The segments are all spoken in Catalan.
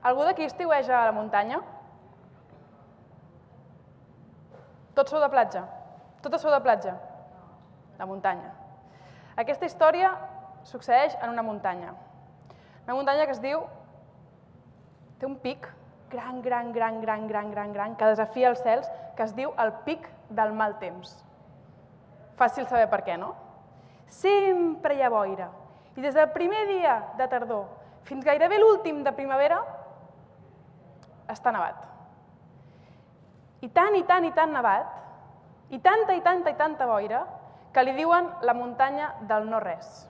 Algú d'aquí estiueja a la muntanya? Tots sou de platja? Totes sou de platja? De muntanya. Aquesta història succeeix en una muntanya. Una muntanya que es diu... Té un pic gran, que desafia els cels, que es diu el pic del mal temps. Fàcil saber per què, no? Sempre hi ha boira. I des del primer dia de tardor fins gairebé l'últim de primavera està nevat. I tant nevat, i tanta boira, que li diuen la muntanya del no-res.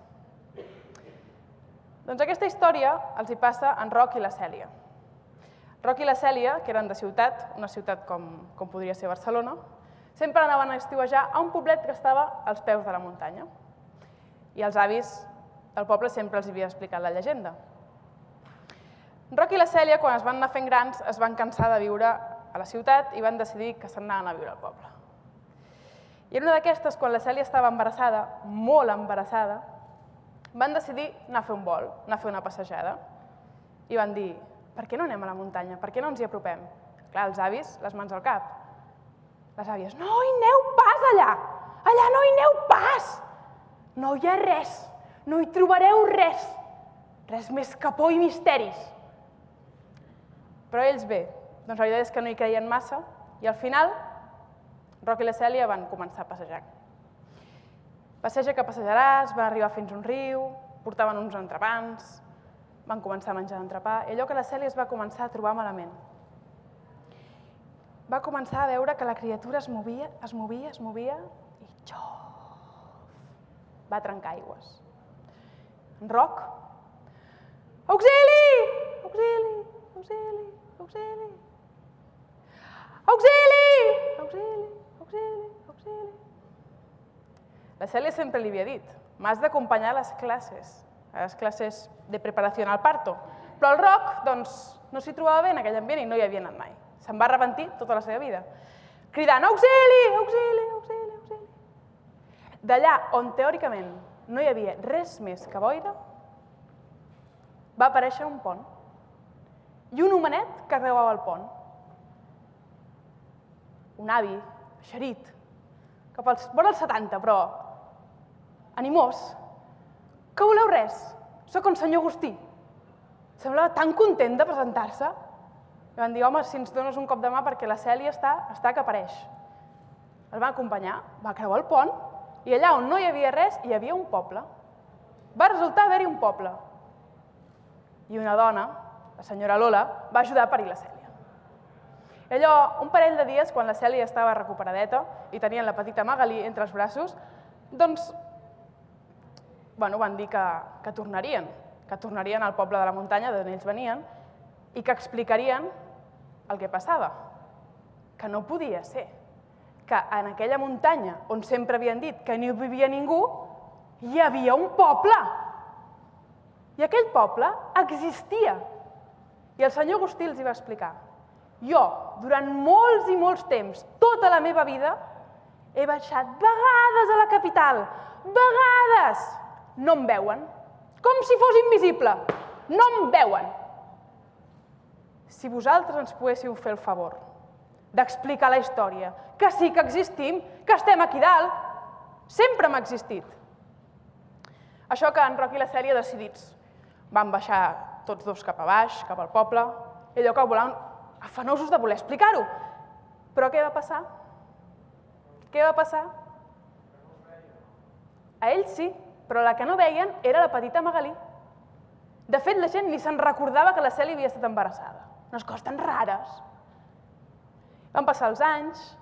Doncs aquesta història els hi passa a en Roc i la Cèlia. Roc i la Cèlia, que eren de ciutat, una ciutat com podria ser Barcelona, sempre anaven a estiuejar a un poblet que estava als peus de la muntanya. I els avis del poble sempre els havia explicat la llegenda. Roc i la Cèlia, quan es van anar fent grans, es van cansar de viure a la ciutat i van decidir que se'n anaven a viure al poble. I en una d'aquestes, quan la Cèlia estava embarassada, molt embarassada, van decidir anar a fer un vol, anar a fer una passejada. I van dir, per què no anem a la muntanya? Per què no ens hi apropem? Clar, els avis, les mans al cap. Les àvies, no hi aneu pas allà! Allà no hi aneu pas! No hi ha res, no hi trobareu res. Res més que por i misteris. Però ells bé, doncs la veritat és que no hi creien massa i al final Roc i la Cèlia van començar a passejar. Passeja que passejaràs, van arribar fins a un riu, portaven uns entrepans, van començar a menjar entrepà i allò que la Cèlia es va començar a trobar malament. Va començar a veure que la criatura es movia i va trencar aigües. En Roc, auxili! Auxili! Auxili! Auxili! Auxili! Auxili! Auxili! Auxili! La Cèlia sempre li havia dit, m'has d'acompanyar a les classes de preparació al parto. Però el Roc, doncs, no s'hi trobava bé en aquell ambient i no hi havia anat mai. Se'n va arrepentir tota la seva vida, cridant, auxili! Auxili! Auxili! Auxili! D'allà on teòricament no hi havia res més que boira, va aparèixer un pont i un homenet que creuava el pont. Un avi, eixerit, cap als vora els 70, però animós. Que voleu res? Soc el senyor Agustí. Semblava tan content de presentar-se. I van dir, home, si ens dones un cop de mà perquè la Cèlia està que apareix. El va acompanyar, va creuar el pont i allà on no hi havia res hi havia un poble. Va resultar haver-hi un poble. I una dona, la senyora Lola, va ajudar a parir la Cèlia. I allò, un parell de dies, quan la Cèlia estava recuperadeta i tenien la petita Magalí entre els braços, doncs van dir que tornarien al poble de la muntanya d'on ells venien i que explicarien el que passava, que no podia ser, que en aquella muntanya on sempre havien dit que no hi vivia ningú, hi havia un poble. I aquell poble existia. I el senyor Agustí els hi va explicar. Jo, durant molts i molts temps, tota la meva vida, he baixat vegades a la capital, vegades. No em veuen, com si fos invisible. No em veuen. Si vosaltres ens poguéssiu fer el favor d'explicar la història, que sí que existim, que estem aquí dalt, sempre hem existit. Això que en Roc i la Cèlia, decidits, van baixar tots dos cap a baix, cap al poble, i allò que volaven afanosos de voler explicar-ho. Però què va passar? Què va passar? A ells sí, però la que no veien era la petita Magalí. De fet, la gent ni se'n recordava que la Cèlia havia estat embarassada. Unes coses tan rares. Van passar els anys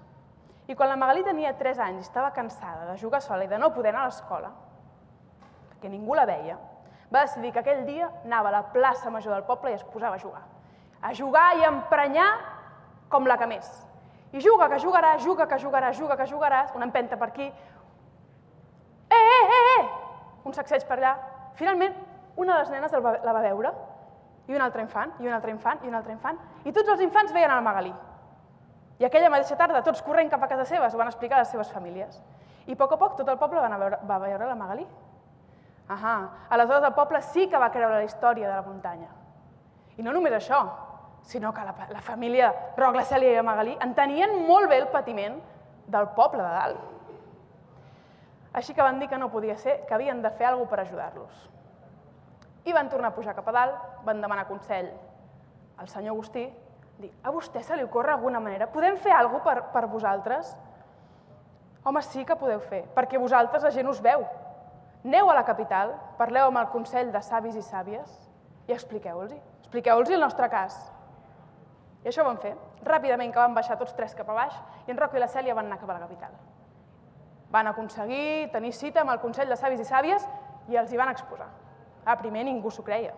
i quan la Magalí tenia 3 anys i estava cansada de jugar sola i de no poder anar a l'escola, perquè ningú la veia, va decidir que aquell dia anava a la plaça major del poble i es posava a jugar. A jugar i a emprenyar com la que més. I juga que jugaràs, juga que jugaràs, juga que jugaràs, una empenta per aquí, un sacseig per allà. Finalment, una de les nenes la va veure, i un altre infant, i un altre infant, i un altre infant, i tots els infants veien a la Magalí. I aquella mateixa tarda, tots corrent cap a casa seves, ho van explicar a les seves famílies. I a poc tot el poble va veure la Magalí. Aleshores el poble sí que va creure la història de la muntanya. I no només això, sinó que la família Roc, la Cèlia i Magalí entenien molt bé el patiment del poble de dalt. Així que van dir que no podia ser, que havien de fer alguna cosa per ajudar-los. I van tornar a pujar cap a dalt, van demanar consell al senyor Agustí, dir, a vostè se li ocorre alguna manera? Podem fer alguna cosa per vosaltres? Home, sí que podeu fer, perquè vosaltres la gent us veu. Aneu a la capital, parleu amb el Consell de Savis i Sàvies i expliqueu-los el nostre cas. I això ho van fer. Ràpidament que van baixar tots tres cap a baix i en Roc i la Cèlia van anar cap a la capital. Van aconseguir tenir cita amb el Consell de Savis i Sàvies i els hi van exposar. Primer ningú s'ho creia.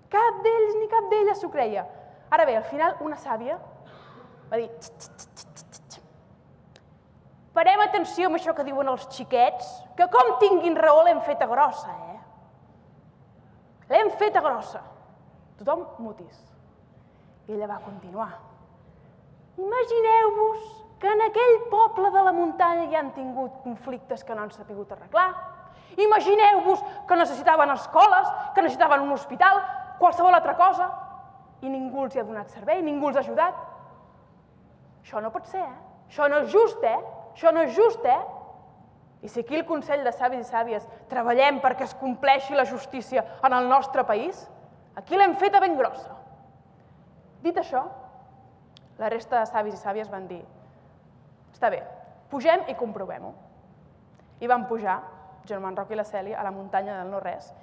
Cap d'ells ni cap d'elles s'ho creia. Ara bé, al final una sàvia va dir parem atenció amb això que diuen els xiquets, que com tinguin raó l'hem feta grossa, L'hem feta grossa. Tothom mutis. I ella va continuar. Imagineu-vos que en aquell poble de la muntanya hi han tingut conflictes que no han sapigut arreglar. Imagineu-vos que necessitaven escoles, que necessitaven un hospital, qualsevol altra cosa, i ningú els hi ha donat servei, ningú els ha ajudat. Això no pot ser, Això no és just, Això no és just, I si aquí el Consell de Savis i Sàvies treballem perquè es compleixi la justícia en el nostre país, aquí l'hem feta ben grossa. Dit això, la resta de savis i sàvies van dir està bé, pugem i comprovem-ho. I van pujar, en Roc i la Cèlia, a la muntanya del no-res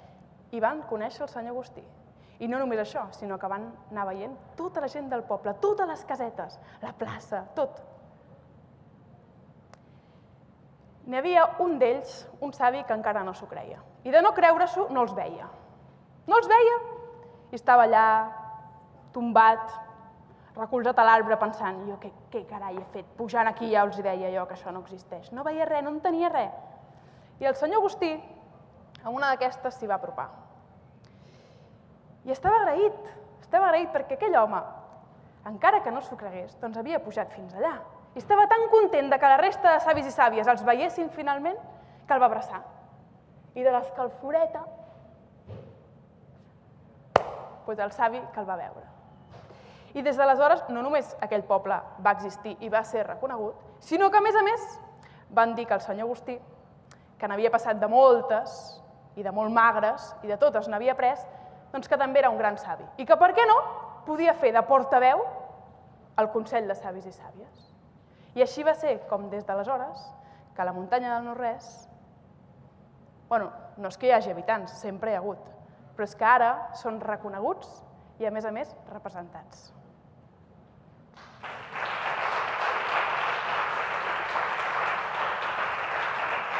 i van conèixer el senyor Agustí. I no només això, sinó que van anar veient tota la gent del poble, totes les casetes, la plaça, tot. N'hi havia un d'ells, un savi, que encara no s'ho creia. I de no creure-s'ho no els veia. No els veia i estava allà, tombat, recolzat a l'arbre pensant jo què carai he fet, pujant aquí ja els deia jo que això no existeix. No veia res, no entenia res. I el senyor Agustí, a una d'aquestes s'hi va apropar. I estava agraït perquè aquell home, encara que no s'ho cregués, doncs havia pujat fins allà. I estava tan content que la resta de savis i sàvies els veiessin finalment que el va abraçar. I de l'escalforeta, el savi que el va veure. I des d'aleshores no només aquell poble va existir i va ser reconegut, sinó que a més van dir que el senyor Agustí, que n'havia passat de moltes i de molt magres i de totes n'havia pres, doncs que també era un gran savi. I que, per què no, podia fer de portaveu al Consell de Savis i Sàvies. I així va ser com des d'aleshores que a la muntanya del no-res, no és que hi hagi habitants, sempre hi ha hagut, però és que ara són reconeguts i a més representats.